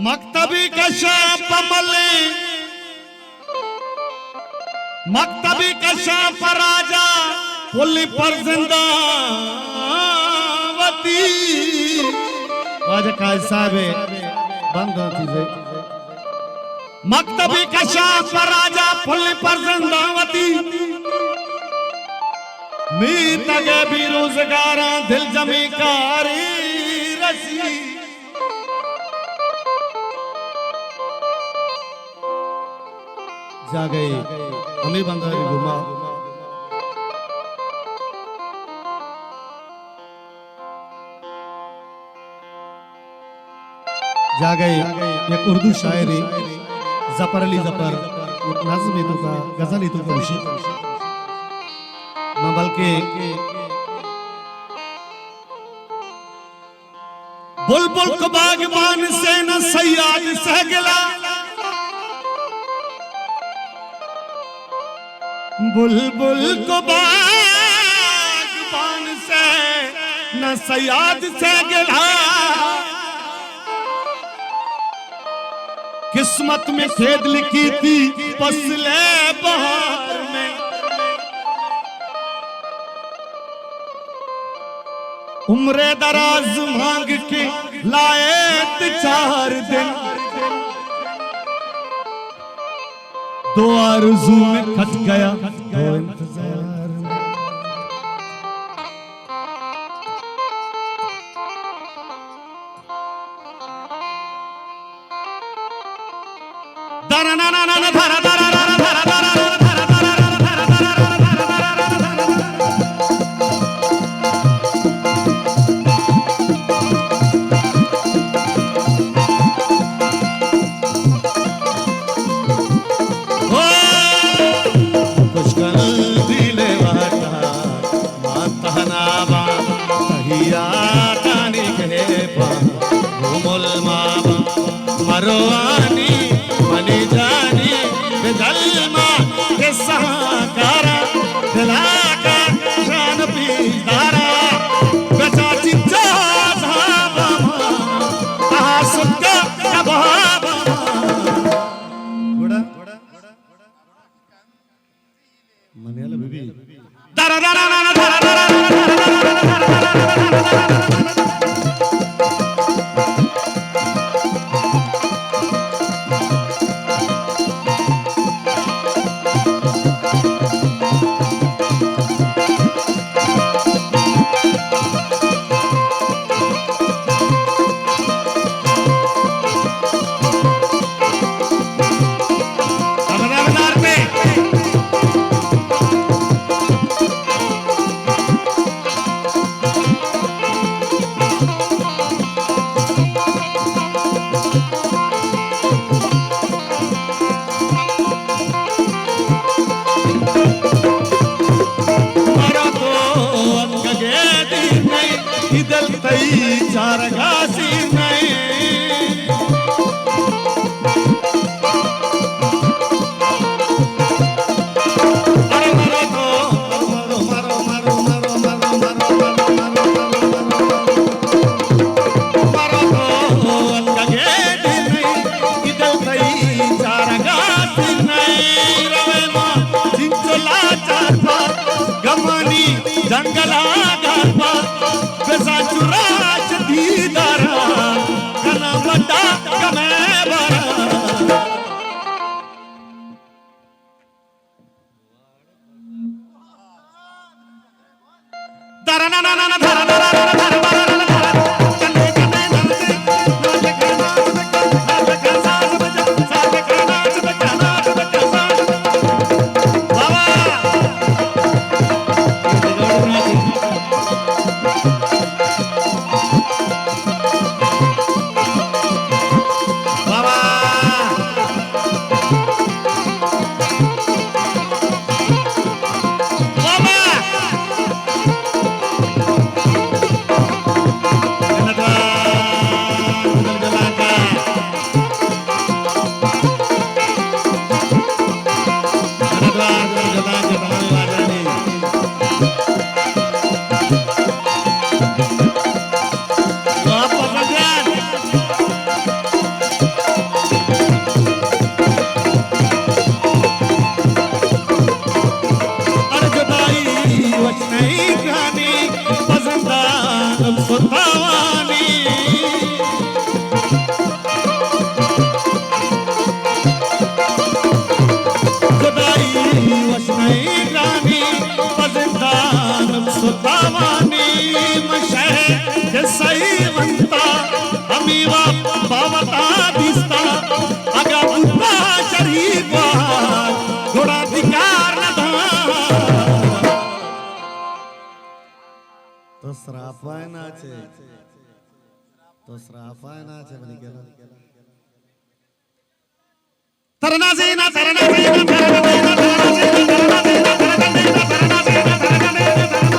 मकतबी कशाफ मले मकतबी कशाफ राजा पुली पर जिंदावती वाजा काज साहब बंद होती है मकतबी कशाफ राजा पुली पर जिंदावती मीत गे भी रोजगारा दिल जमी कारी रसी जा गए अमीर बंदा घुमा जा गए एक उर्दू शायरी जफर अली जफर नज़्म तो का गजल तो का विषय ना बल्कि बुलबुल को बागबान से न सयाद सह गिला बुलबुल को बागबान से न सयाद से गिला किस्मत में खेद लिखी थी फसले बहार में उम्रे दराज मांग के लाए 4 दिन दो आरज़ू में खट गया दो इंतजार में दरा ना ना ना धरा धरा धरा धरा धरा मरोवानी मनी जानी जलमा के सहाकारा दिलाका शान पीदारा बेचा चिंचा धाबा आसुका कबाबा गुड़ा मनेला बीबी दरा दरा दरा दरा दरा चार घासी नहीं अरे मरो तो मरो मरो मरो मरो मरो मरो मरो तो अनगे नहीं इधर तई चार घासी नहीं रवे मां चिंचला चारपा गमनी जंगला गारपा बेसा चुरा दीदारा कना बड़ा कमे बड़ा दरा ना ना ना धरा धरा धरा धरा कने कने नाचे नाचे कना नाचे कना बजा साथे कना नाचे कना बजा बाबा श्रापायना છે તો શ્રાપાયના છે મને કેલા તરના ઝીના તરના ઝીના તરના ઝીના તરના ઝીના તરના ઝીના તરના ઝીના તરના ઝીના તરના